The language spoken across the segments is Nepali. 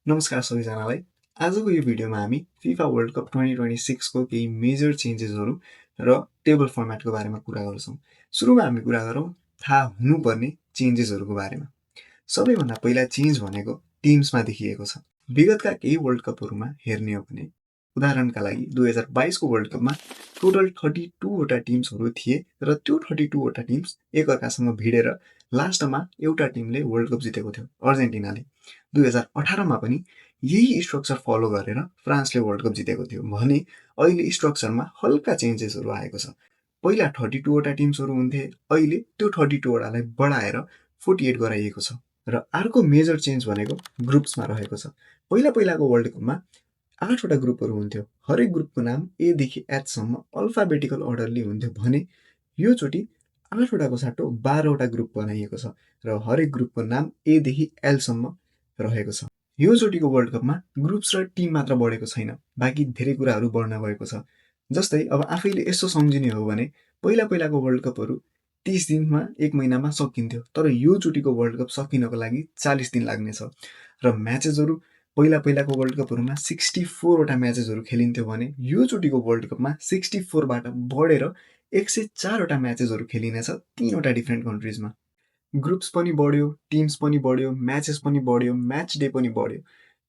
नमस्कार सबैजनालाई। आजको यो भिडियोमा हामी फिफा वर्ल्ड कप 2026 को केही मेजर चेन्जेसहरू र टेबल फर्मेटको बारेमा कुरा गर्छौँ। सुरुमा हामी कुरा गरौँ थाहा हुनुपर्ने चेन्जेसहरूको बारेमा। सबैभन्दा पहिला चेन्ज भनेको टिम्समा देखिएको छ। विगतका केही वर्ल्ड कपहरूमा हेर्ने हो भने उदाहरणका लागि 2022 को वर्ल्ड कपमा टोटल 32 वटा टिम्सहरू थिए र त्यो 32 वटा टिम्स एकअर्कासँग भिडेर लास्टमा एउटा टिमले वर्ल्ड कप जितेको थियो, अर्जेन्टिनाले। 2018 मा पनि यही स्ट्रक्चर फलो गरेर फ्रान्सले वर्ल्ड कप जितेको थियो भने अहिले स्ट्रक्चरमा हल्का चेन्जेसहरू आएको छ। पहिला 32 वटा टिम्सहरू हुन्थे, अहिले त्यो 32 वटालाई बढाएर 48 गराइएको छ। र अर्को मेजर चेन्ज भनेको ग्रुप्समा रहेको छ। पहिलाको वर्ल्ड कपमा 8 वटा ग्रुपहरू हुन्थ्यो। हरेक ग्रुपको नाम ए देखि एचसम्म अल्फाबेटिकल अर्डरली हुन्थ्यो भने योचोटि 8 वटाको साटो 12 वटा ग्रुप बनाइएको छ र हरेक ग्रुपको नाम ए देखि एलसम्म रहेको छ। योचोटिको वर्ल्ड कपमा ग्रुप्स र टिम मात्र बढेको छैन, बाँकी धेरै कुराहरू बढ्न गएको छ। जस्तै अब आफैले यसो सम्झिने हो भने पहिलाको वर्ल्ड कपहरू 30 दिनमा 1 महिनामा सकिन्थ्यो, तर योचोटिको वर्ल्ड कप सकिनको लागि 40 दिन लाग्नेछ। र म्याचेसहरू पहिलाको वर्ल्ड कपहरूमा 64 वटा म्याचेसहरू खेलिन्थ्यो भने योचोटिको वर्ल्ड कपमा 64 बाट बढेर 104 वटा म्याचेसहरू खेलिनेछ 3 वटा डिफ्रेन्ट कन्ट्रिजमा। ग्रुप्स पनि बढ्यो, टिम्स पनि बढ्यो, म्याचेस पनि बढ्यो, म्याच डे पनि बढ्यो।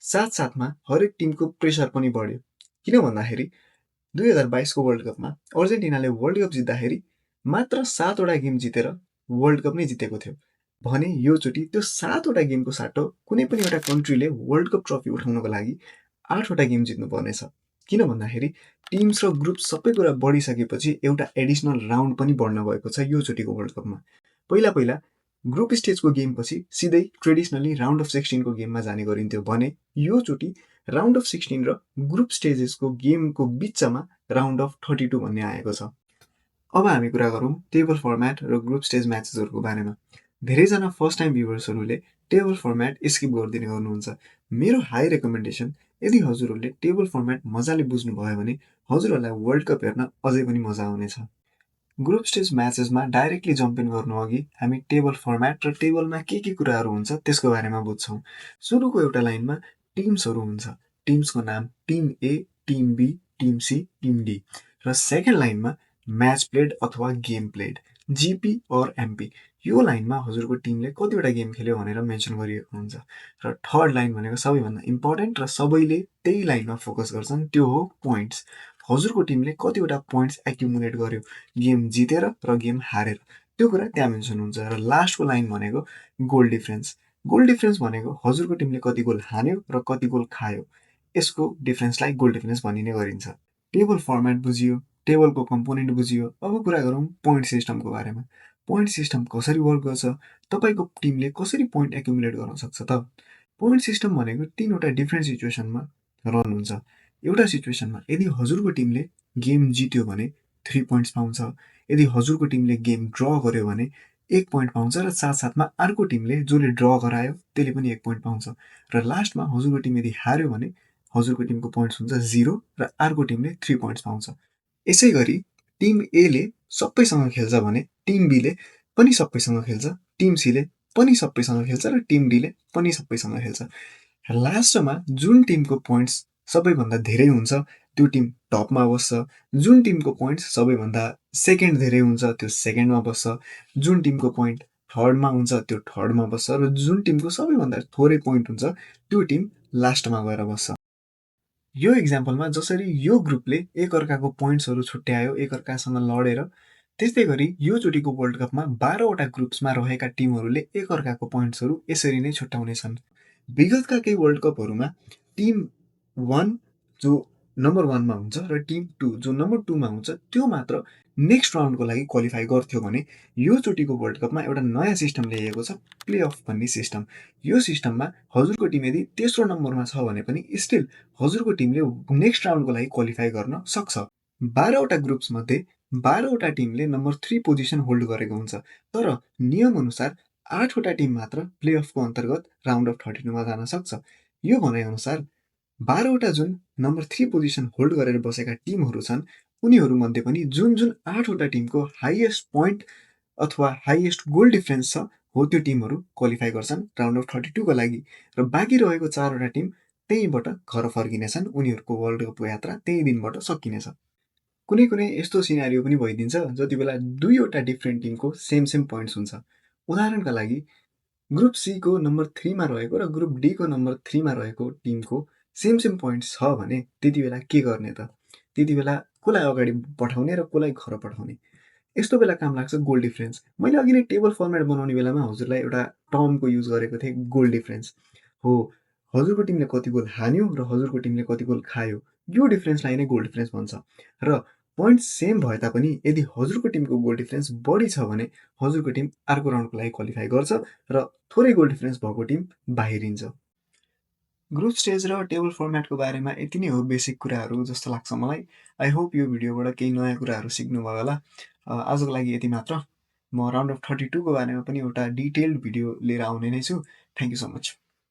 साथसाथमा हरेक टिमको प्रेसर पनि बढ्यो। किन भन्दाखेरि 2022 को वर्ल्ड कपमा अर्जेन्टिनाले वर्ल्ड कप जित्दाखेरि मात्र 7 वटा गेम जितेर वर्ल्ड कप नै जितेको थियो भने योचोटि त्यो 7 वटा गेमको साटो कुनै पनि एउटा कन्ट्रीले वर्ल्ड कप ट्रफी उठाउनको लागि 8 वटा गेम जित्नुपर्नेछ। किन भन्दाखेरि टिम्स र ग्रुप सबै कुरा बढिसकेपछि एउटा एडिसनल राउन्ड पनि बढ्न गएको छ योचोटिको वर्ल्ड कपमा। पहिला ग्रुप स्टेजको गेमपछि सिधै ट्रेडिसनली राउन्ड अफ 16 को गेममा जाने गरिन्थ्यो भने योचोटि राउन्ड अफ 16 र ग्रुप स्टेजेसको गेमको बिचमा राउन्ड अफ 32 भन्ने आएको छ। अब हामी कुरा गरौँ टेबल फर्मेट र ग्रुप स्टेज म्याचेसहरूको बारेमा। धेरैजना फर्स्ट टाइम भ्युवर्सहरूले टेबल फर्मेट स्किप गरिदिने गर्नुहुन्छ। मेरो हाई रेकमेन्डेसन, यदि हजुरहरूले टेबल फर्मेट मजाले बुझ्नुभयो भने हजुरहरूलाई वर्ल्ड कप हेर्न अझै पनि मजा आउनेछ। ग्रुप स्टेज म्याचेसमा डाइरेक्टली जम्प इन गर्नु अघि हामी टेबल फर्मेट र टेबलमा के कुराहरू हुन्छ त्यसको बारेमा बुझ्छौँ। सुरुको एउटा लाइनमा टिम्सहरू हुन्छ। टिम्सको नाम team A, team B, team C, team D. र सेकेन्ड लाइनमा म्याच प्लेड अथवा गेम प्लेड, जिपी और एमपी। यो लाइनमा हजुरको टिमले कतिवटा गेम खेल्यो भनेर मेन्सन गरिएको हुन्छ। र थर्ड लाइन भनेको सबैभन्दा इम्पोर्टेन्ट र सबैले त्यही लाइनमा फोकस गर्छन्, त्यो हो पोइन्ट्स। हजुरको टिमले कतिवटा पोइन्ट्स एक्युमुलेट गर्यो गेम जितेर र गेम हारेर, त्यो कुरा त्यहाँ मेन्सन हुन्छ। र लास्टको लाइन भनेको गोल डिफ्रेन्स। गोल डिफ्रेन्स भनेको हजुरको टिमले कति गोल हान्यो र कति गोल खायो, यसको डिफ्रेन्सलाई गोल डिफ्रेन्स भनिने गरिन्छ। टेबल फर्मेट बुझियो, टेबलको कम्पोनेन्ट बुझियो। अब कुरा गरौँ पोइन्ट सिस्टमको बारेमा। पोइन्ट सिस्टम कसरी वर्क गर्छ, तपाईँको टिमले कसरी पोइन्ट एक्युमुलेट गर्न सक्छ त? पोइन्ट सिस्टम भनेको 3 वटा डिफ्रेन्ट सिचुएसनमा रन हुन्छ। एउटा सिचुएसनमा यदि हजुरको टिमले गेम जित्यो भने 3 पोइन्ट्स पाउँछ। यदि हजुरको टिमले गेम ड्र गर्यो भने 1 पोइन्ट पाउँछ र साथसाथमा अर्को टिमले जसले ड्र गरायो त्यसले पनि 1 पोइन्ट पाउँछ। र लास्टमा हजुरको टिम यदि हार्यो भने हजुरको टिमको पोइन्ट्स हुन्छ 0 र अर्को टिमले 3 पोइन्ट्स पाउँछ। यसै गरी टिम एले सबैसँग खेल्छ भने टिम बीले पनि सबैसँग खेल्छ, टिम सीले पनि सबैसँग खेल्छ र टिम डीले पनि सबैसँग खेल्छ। लास्टमा जुन टिमको पोइन्ट्स सबैभन्दा धेरै हुन्छ त्यो टिम टपमा बस्छ, जुन टिमको पोइन्ट्स सबैभन्दा सेकेन्ड धेरै हुन्छ त्यो सेकेन्डमा बस्छ, जुन टिमको पोइन्ट थर्डमा हुन्छ त्यो थर्डमा बस्छ र जुन टिमको सबैभन्दा थोरै पोइन्ट हुन्छ त्यो टिम लास्टमा गएर बस्छ। यो इक्जाम्पलमा जसरी यो ग्रुपले एकअर्काको पोइन्ट्सहरू छुट्यायो एकअर्कासँग लडेर, त्यस्तै गरी योचोटिको वर्ल्ड कपमा 12 वटा ग्रुप्समा रहेका टिमहरूले एकअर्काको पोइन्ट्सहरू यसरी नै छुट्याउनेछन्। विगतका केही वर्ल्ड कपहरूमा टिम 1 जो नम्बर 1 मा हुन्छ र टिम 2 जो नम्बर 2 मा हुन्छ त्यो मात्र नेक्स्ट राउन्डको लागि क्वालिफाई गर्थ्यो भने योचोटिको वर्ल्ड कपमा एउटा नयाँ सिस्टम ल्याइएको छ, प्लेअफ भन्ने सिस्टम। यो सिस्टममा हजुरको टिम यदि तेस्रो नम्बरमा छ भने पनि स्टिल हजुरको टिमले नेक्स्ट राउन्डको लागि क्वालिफाई गर्न सक्छ। 12 वटा ग्रुप्स मध्ये 12 वटा टिमले नम्बर 3 पोजिसन होल्ड गरेको हुन्छ, तर नियम अनुसार 8 वटा टिम मात्र प्लेअफको अन्तर्गत राउन्ड अफ 32 मा जान सक्छ। यो भनाइअनुसार 12 वटा जुन नम्बर 3 पोजिसन होल्ड गरेर बसेका टिमहरू छन् उनीहरूमध्ये पनि जुन 8 वटा टिमको हाइएस्ट पोइन्ट अथवा हाइएस्ट गोल डिफ्रेन्स छ हो त्यो टिमहरू क्वालिफाई गर्छन् राउन्ड अफ 32 को लागि। र बाँकी रहेको 4 वटा टिम त्यहीँबाट घर फर्किनेछन्। उनीहरूको वर्ल्ड कपको यात्रा त्यही दिनबाट सकिनेछ। कुनै यस्तो सिनारियो पनि भइदिन्छ जति बेला दुईवटा डिफ्रेन्ट टिमको सेम पोइन्ट्स हुन्छ। उदाहरणका लागि ग्रुप सीको नम्बर 3 मा रहेको र ग्रुप डीको नम्बर 3 मा रहेको टिमको सेम पोइन्ट्स छ भने त्यति बेला के गर्ने त? त्यति बेला कसलाई अगाडि पठाउने र कसलाई घर पठाउने? यस्तो बेला काम लाग्छ गोल डिफरेन्स। मैले अघि नै टेबल फर्मेट बनाउने बेलामा हजुरलाई एउटा टर्मको युज गरेको थिएँ, गोल डिफरेन्स। हो, हजुरको टिमले कति गोल हान्यो र हजुरको टिमले कति गोल खायो, यो डिफरेन्सलाई नै गोल डिफरेन्स भन्छ। र पोइन्ट सेम भए तापनि यदि हजुरको टिमको गोल डिफरेन्स बढी छ भने हजुरको टिम अर्को राउन्डको लागि क्वालिफाई गर्छ र थोरै गोल डिफरेन्स भएको टिम बाहिरिन्छ। ग्रुप स्टेज र टेबल फर्मेटको बारेमा यति नै हो बेसिक कुराहरू जस्तो लाग्छ मलाई। आई होप यो भिडियोबाट केही नयाँ कुराहरू सिक्नुभयो होला। आजको लागि यति मात्र। म राउन्ड अफ 32 को बारेमा पनि एउटा डिटेल्ड भिडियो लिएर आउने नै छु। Thank you so much.